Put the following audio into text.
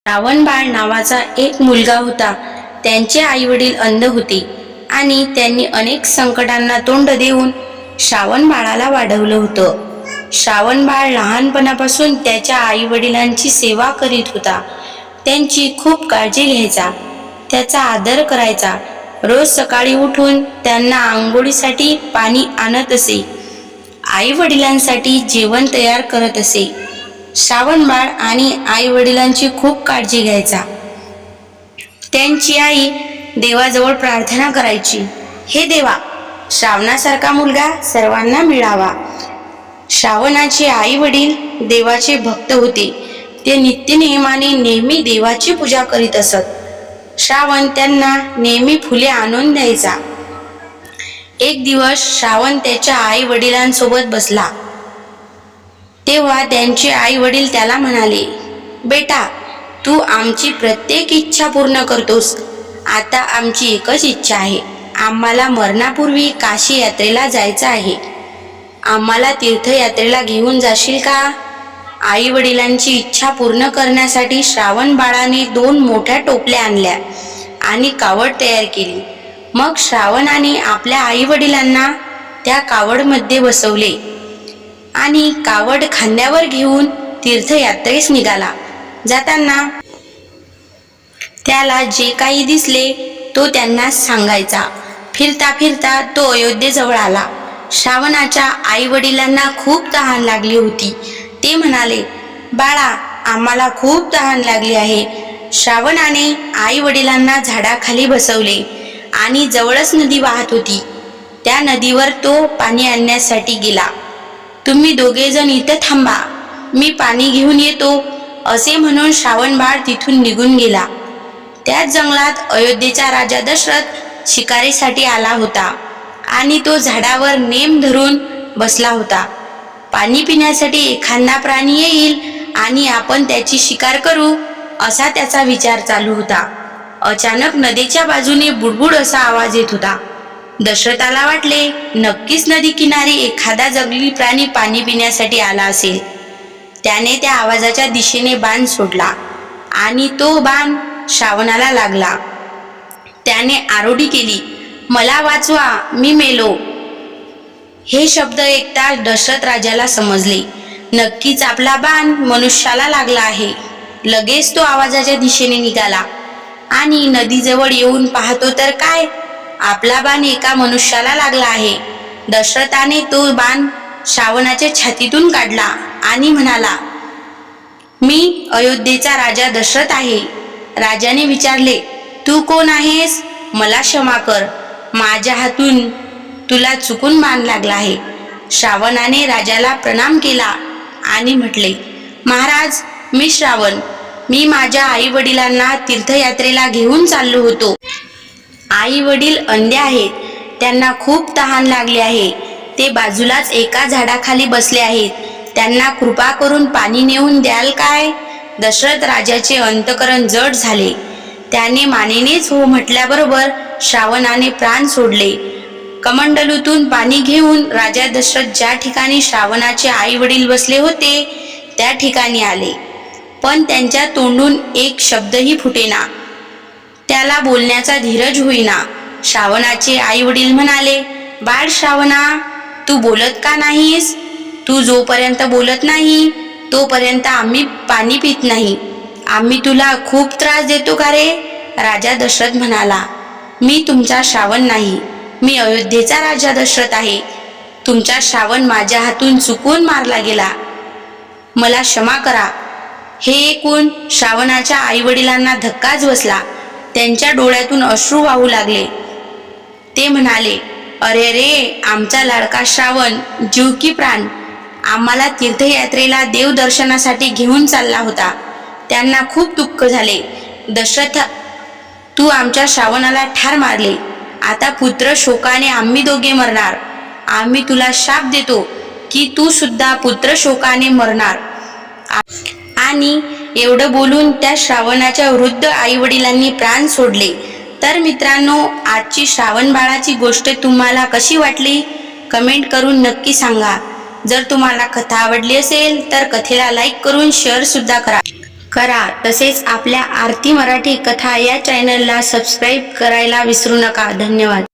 श्रावणबाळ नावाचा एक मुलगा होता. त्यांचे आई वडील अंध होते आणि त्यांनी अनेक संकटांना तोंड देऊन श्रावणबाळाला वाढवलं होतं. श्रावणबाळ लहानपणापासून त्याच्या आई वडिलांची सेवा करीत होता. त्यांची खूप काळजी घ्यायचा, त्याचा आदर करायचा. रोज सकाळी उठून त्यांना आंघोळीसाठी पाणी आणत असे, आई वडिलांसाठी जेवण तयार करत असे. श्रावणबाळ आणि आई वडिलांची खूप काळजी घ्यायचा. त्यांची आई देवाजवळ प्रार्थना करायची, हे देवा, श्रावणासारखा मुलगा सर्वांना मिळावा. श्रावणाचे आई वडील देवाचे भक्त होते. ते नित्यनेमाने नेहमी देवाची पूजा करीत असत. श्रावण त्यांना नेहमी फुले आणून द्यायचा. एक दिवस श्रावण त्याच्या आई वडिलांसोबत बसला. तेव्हा त्यांचे आई वडील त्याला म्हणाले, बेटा, तू आमची प्रत्येक इच्छा पूर्ण करतोस. आता आमची एकच इच्छा आहे, आम्हाला मरणापूर्वी काशी यात्रेला जायचं आहे. आम्हाला तीर्थयात्रेला घेऊन जाशील का? आई वडिलांची इच्छा पूर्ण करण्यासाठी श्रावण बाळाने 2 मोठ्या टोपल्या आणल्या आणि कावड तयार केली. मग श्रावणाने आपल्या आई वडिलांना त्या कावडमध्ये बसवले आणि कावड खांद्यावर घेऊन तीर्थयात्रेस निघाला. जाताना त्याला जे काही दिसले तो त्यांना सांगायचा. फिरता फिरता तो अयोध्येजवळ आला. श्रावणाच्या आई वडिलांना खूप तहान लागली होती. ते म्हणाले, बाळा, आम्हाला खूप तहान लागली आहे. श्रावणाने आई वडिलांना झाडाखाली बसवले आणि जवळच नदी वाहत होती. त्या नदीवर तो पाणी आणण्यासाठी गेला. तुम्ही दोघेजण इथं थांबा, मी पाणी घेऊन येतो, असे म्हणून श्रावणबाळ तिथून निघून गेला. त्याच जंगलात अयोध्येचा राजा दशरथ शिकारीसाठी आला होता आणि तो झाडावर नेम धरून बसला होता. पाणी पिण्यासाठी एखादा प्राणी येईल आणि आपण त्याची शिकार करू, असा त्याचा विचार चालू होता. अचानक नदीच्या बाजूने बुडबुड असा आवाज येत होता. दशरथाला वाटले, नक्कीच नदी किनारी एखादा जंगली प्राणी पाणी पिण्यासाठी आला असेल. त्याने त्या आवाजाच्या दिशेने बाण सोडला आणि तो बाण श्रावणाला लागला. त्याने आरोडी केली, मला वाचवा, मी मेलो. हे शब्द ऐकताच दशरथ राजाला समजले, नक्कीच आपला बाण मनुष्याला लागला आहे. लगेच तो आवाजाच्या दिशेने निघाला आणि नदीजवळ येऊन पाहतो तर काय, आपला बाण एका मनुष्याला लागला आहे. दशरथाने तो बाण श्रावणाच्या छातीतून काढला आणि म्हणाला, मी अयोध्येचा राजा दशरथ आहे. राजाने विचारले, तू कोण आहेस? मला क्षमा कर, माझ्या हातून तुला चुकून बाण लागला आहे. श्रावणाने राजाला प्रणाम केला आणि म्हटले, महाराज, मी श्रावण. मी माझ्या आई वडिलांना तीर्थयात्रेला घेऊन चाललो होतो. आई वडील अंधे आहेत, त्यांना खूप तहान लागली आहे. ते बाजूलाच एका झाडाखाली बसले आहेत. त्यांना कृपा करून पाणी नेऊन द्याल काय? दशरथ राजाचे अंतकरण जड झाले. त्याने मानेनेच हो म्हटल्याबरोबर श्रावणाने प्राण सोडले. कमंडलूतून पाणी घेऊन राजा दशरथ ज्या ठिकाणी श्रावणाचे आई वडील बसले होते त्या ठिकाणी आले, पण त्यांच्या तोंडून एक शब्दही फुटेना. त्याला बोलण्याचा धीरज होईना. श्रावणाचे आई वडील म्हणाले, बाळ श्रावणा, तू बोलत का नाहीस? तू जोपर्यंत बोलत नाही तोपर्यंत आम्ही पाणी पित नाही. आम्ही तुला खूप त्रास देतो का रे? राजा दशरथ म्हणाला, मी तुमचा श्रावण नाही, मी अयोध्येचा राजा दशरथ आहे. तुमचा श्रावण माझ्या हातून चुकून मारला गेला, मला क्षमा करा. हे ऐकून श्रावणाच्या आई वडिलांना धक्काच बसला. त्यांच्या डोळ्यातून अश्रू वाहू लागले. ते म्हणाले, अरे रे, आमचा लाडका श्रावण, जीव की प्राण, आम्हाला तीर्थयात्रेला देवदर्शनासाठी घेऊन चालला होता. त्यांना खूप दुःख झाले. दशरथ, तू आमच्या श्रावणाला ठार मारले. आता पुत्र शोकाने आम्ही दोघे मरणार. आम्ही तुला शाप देतो की तू सुद्धा पुत्र शोकाने मरणार. आणि एवढं बोलून त्या श्रावणाच्या वृद्ध आई वडिलांनी प्राण सोडले. तर मित्रांनो, आजची श्रावण बाळाची गोष्ट तुम्हाला कशी वाटली कमेंट करून नक्की सांगा. जर तुम्हाला कथा आवडली असेल तर कथेला लाईक करून शेअर सुद्धा करा. करा. तसेच आपल्या आरती मराठी कथा या चॅनलला सबस्क्राईब करायला विसरू नका. धन्यवाद.